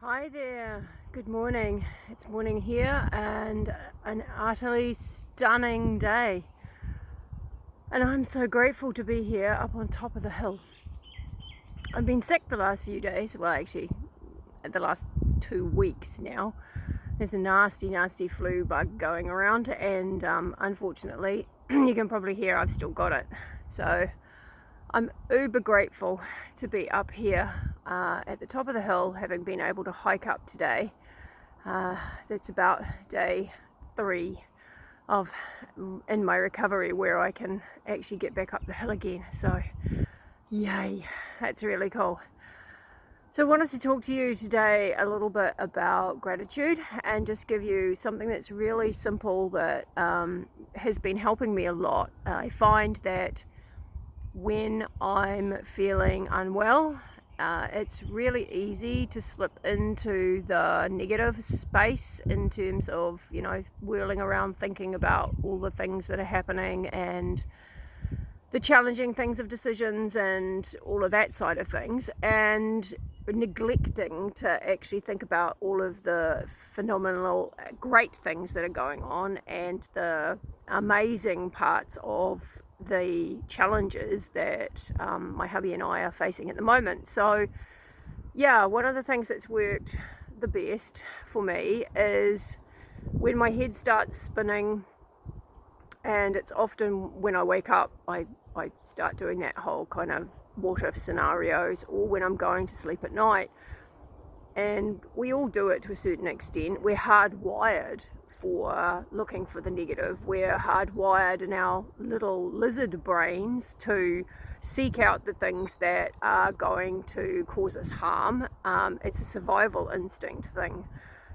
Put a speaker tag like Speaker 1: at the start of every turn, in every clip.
Speaker 1: Hi there, good morning. It's morning here and an utterly stunning day. And I'm so grateful to be here up on top of the hill. I've been sick the last few days, well actually the last 2 weeks now. There's a nasty flu bug going around and unfortunately you can probably hear I've still got it. So I'm uber grateful to be up here at the top of the hill, having been able to hike up today. That's about day 3 in my recovery, where I can actually get back up the hill again. So yay, that's really cool. So I wanted to talk to you today a little bit about gratitude and just give you something that's really simple that has been helping me a lot. I find that when I'm feeling unwell, it's really easy to slip into the negative space in terms of, whirling around thinking about all the things that are happening and the challenging things of decisions and all of that side of things, and neglecting to actually think about all of the phenomenal, great things that are going on and the amazing parts of the challenges that my hubby and I are facing at the moment. So yeah, one of the things that's worked the best for me is when my head starts spinning, and it's often when I wake up, I start doing that whole kind of what if scenarios, or when I'm going to sleep at night. And we all do it to a certain extent. We're hardwired for looking for the negative. We're hardwired in our little lizard brains to seek out the things that are going to cause us harm. It's a survival instinct thing.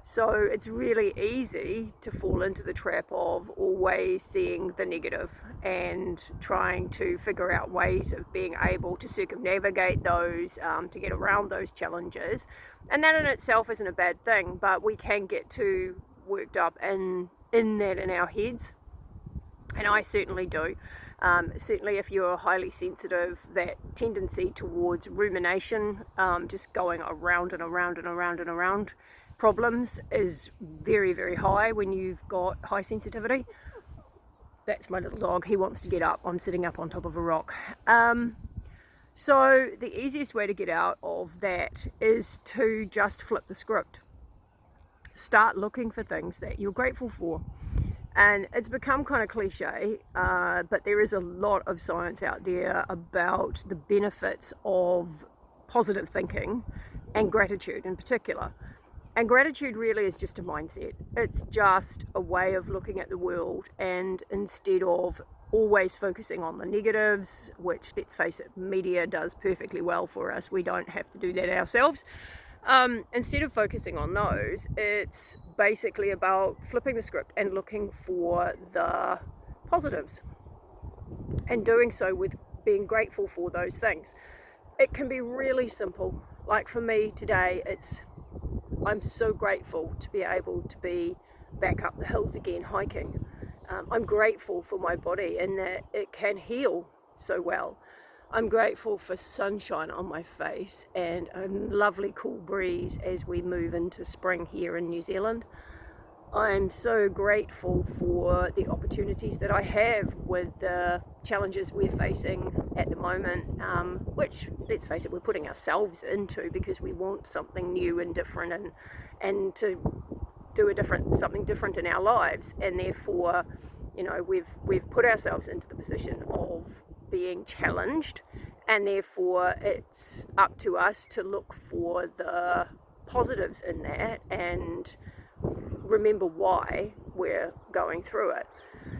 Speaker 1: So it's really easy to fall into the trap of always seeing the negative and trying to figure out ways of being able to circumnavigate those, to get around those challenges. And that in itself isn't a bad thing, but we can get too worked up in that in our heads. And I certainly do. Certainly if you're highly sensitive, that tendency towards rumination, just going around and around and around and around problems, is very high when you've got high sensitivity. That's my little dog. He wants to get up. I'm sitting up on top of a rock. So the easiest way to get out of that is to just flip the script. Start looking for things that you're grateful for. And it's become kind of cliche, but there is a lot of science out there about the benefits of positive thinking and gratitude in particular. And gratitude really is just a mindset. It's just a way of looking at the world, and instead of always focusing on the negatives, which, let's face it, media does perfectly well for us, we don't have to do that ourselves. Instead of focusing on those, it's basically about flipping the script and looking for the positives, and doing so with being grateful for those things. It can be really simple. Like for me today, I'm so grateful to be able to be back up the hills again hiking. I'm grateful for my body and that it can heal so well. I'm grateful for sunshine on my face and a lovely cool breeze as we move into spring here in New Zealand. I'm so grateful for the opportunities that I have with the challenges we're facing at the moment, which, let's face it, we're putting ourselves into because we want something new and different, and to do something different in our lives. And therefore, we've put ourselves into the position of being challenged, and therefore it's up to us to look for the positives in that and remember why we're going through it.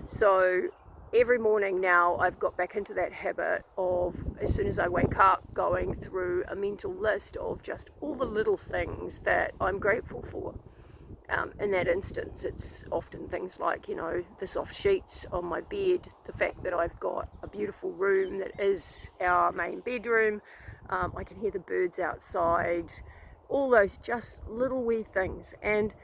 Speaker 1: So every morning now I've got back into that habit of, as soon as I wake up, going through a mental list of just all the little things that I'm grateful for. In that instance, it's often things like, the soft sheets on my bed, the fact that I've got a beautiful room that is our main bedroom, I can hear the birds outside, all those just little wee things. And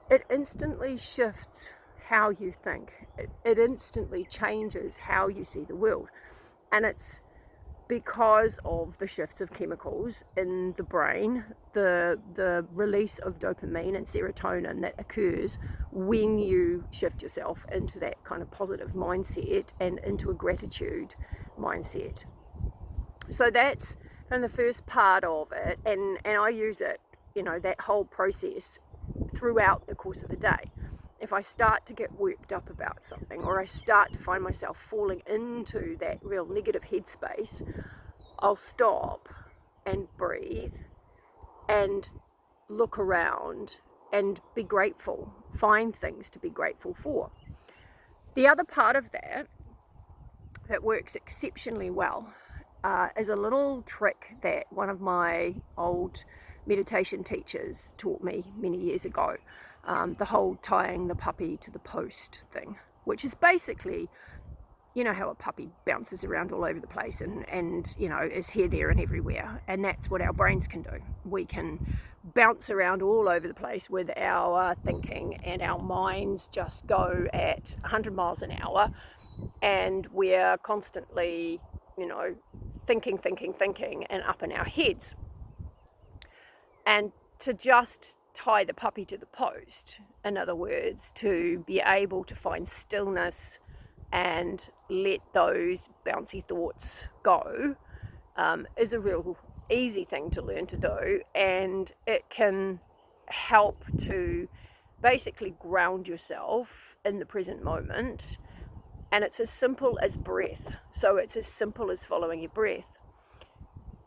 Speaker 1: it instantly shifts how you think. It instantly changes how you see the world. And it's because of the shifts of chemicals in the brain, the release of dopamine and serotonin that occurs when you shift yourself into that kind of positive mindset and into a gratitude mindset. So that's kind of the first part of it, and I use it, that whole process throughout the course of the day. If I start to get worked up about something, or I start to find myself falling into that real negative headspace, I'll stop and breathe and look around and be grateful, find things to be grateful for. The other part of that works exceptionally well is a little trick that one of my old meditation teachers taught me many years ago. The whole tying the puppy to the post thing, which is basically, how a puppy bounces around all over the place and is here, there and everywhere. And that's what our brains can do. We can bounce around all over the place with our thinking, and our minds just go at 100 miles an hour, and we're constantly, thinking and up in our heads. And to just tie the puppy to the post, in other words, to be able to find stillness and let those bouncy thoughts go, is a real easy thing to learn to do, and it can help to basically ground yourself in the present moment. And it's as simple as breath. So it's as simple as following your breath.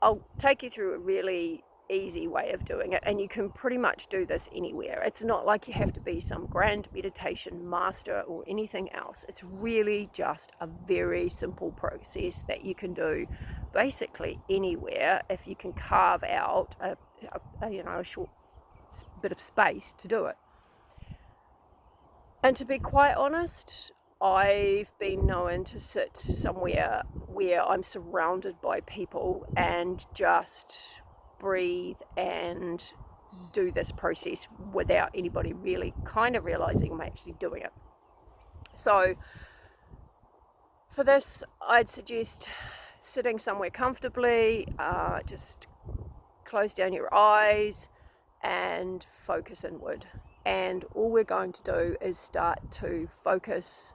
Speaker 1: I'll take you through a really easy way of doing it, and you can pretty much do this anywhere. It's not like you have to be some grand meditation master or anything else. It's really just a very simple process that you can do basically anywhere if you can carve out a short bit of space to do it. And to be quite honest, I've been known to sit somewhere where I'm surrounded by people and just breathe and do this process without anybody really kind of realizing I'm actually doing it. So for this, I'd suggest sitting somewhere comfortably, just close down your eyes and focus inward. And all we're going to do is start to focus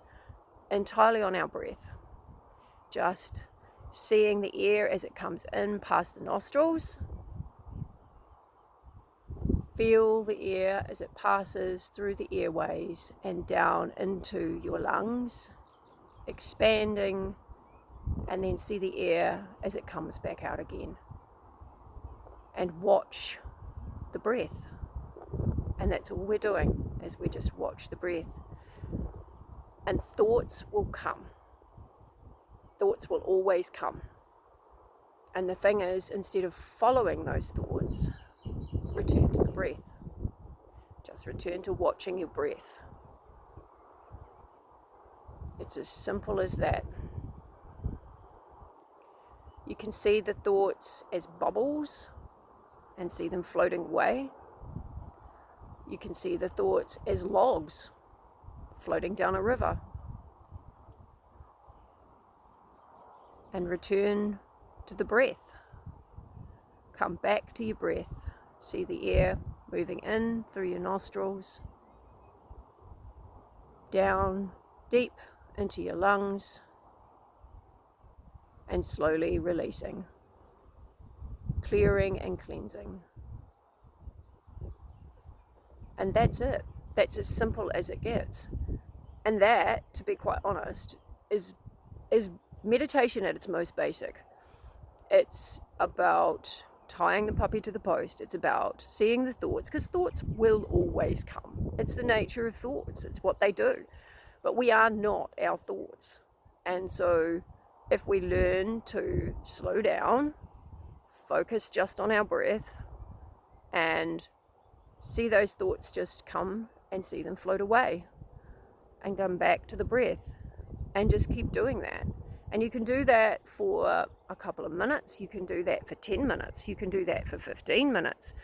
Speaker 1: entirely on our breath, just seeing the air as it comes in past the nostrils. Feel the air as it passes through the airways and down into your lungs, expanding, and then see the air as it comes back out again. And watch the breath. And that's all we're doing, is we just watch the breath. And thoughts will come. Thoughts will always come. And the thing is, instead of following those thoughts, return to the breath. Just return to watching your breath. It's as simple as that. You can see the thoughts as bubbles and see them floating away. You can see the thoughts as logs floating down a river. And return to the breath. Come back to your breath. See the air moving in through your nostrils, down deep into your lungs, and slowly releasing, clearing and cleansing. And that's it. That's as simple as it gets. And that, to be quite honest, is meditation at its most basic. It's about tying the puppy to the post. It's about seeing the thoughts, because thoughts will always come. It's the nature of thoughts. It's what they do. But we are not our thoughts. And so if we learn to slow down, focus just on our breath, and see those thoughts just come and see them float away and come back to the breath, and just keep doing that. And you can do that for a couple of minutes. You can do that for 10 minutes. You can do that for 15 minutes.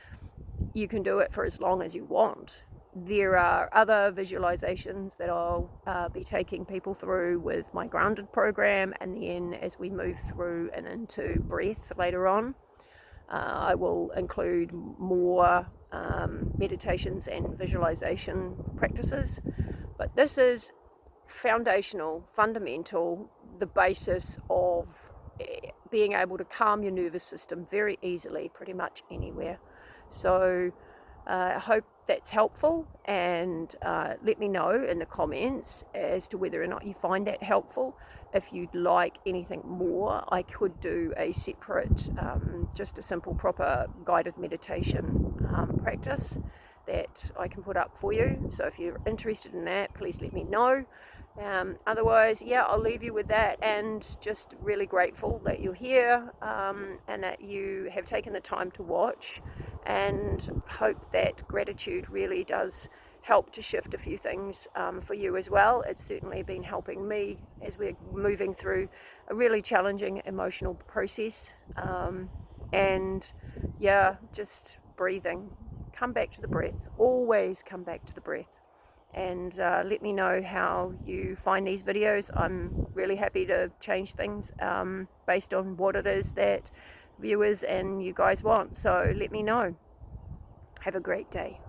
Speaker 1: You can do it for as long as you want. There are other visualizations that I'll be taking people through with my grounded program, and then as we move through and into breath later on, I will include more meditations and visualization practices. But this is foundational, fundamental, the basis of being able to calm your nervous system very easily, pretty much anywhere. So I hope that's helpful, and let me know in the comments as to whether or not you find that helpful. If you'd like anything more, I could do a separate, just a simple proper guided meditation practice that I can put up for you. So if you're interested in that, please let me know. Otherwise, yeah, I'll leave you with that, and just really grateful that you're here and that you have taken the time to watch, and hope that gratitude really does help to shift a few things for you as well. It's certainly been helping me as we're moving through a really challenging emotional process, and yeah, just breathing. Come back to the breath. Always come back to the breath. And let me know how you find these videos. I'm really happy to change things based on what it is that viewers and you guys want. So let me know. Have a great day.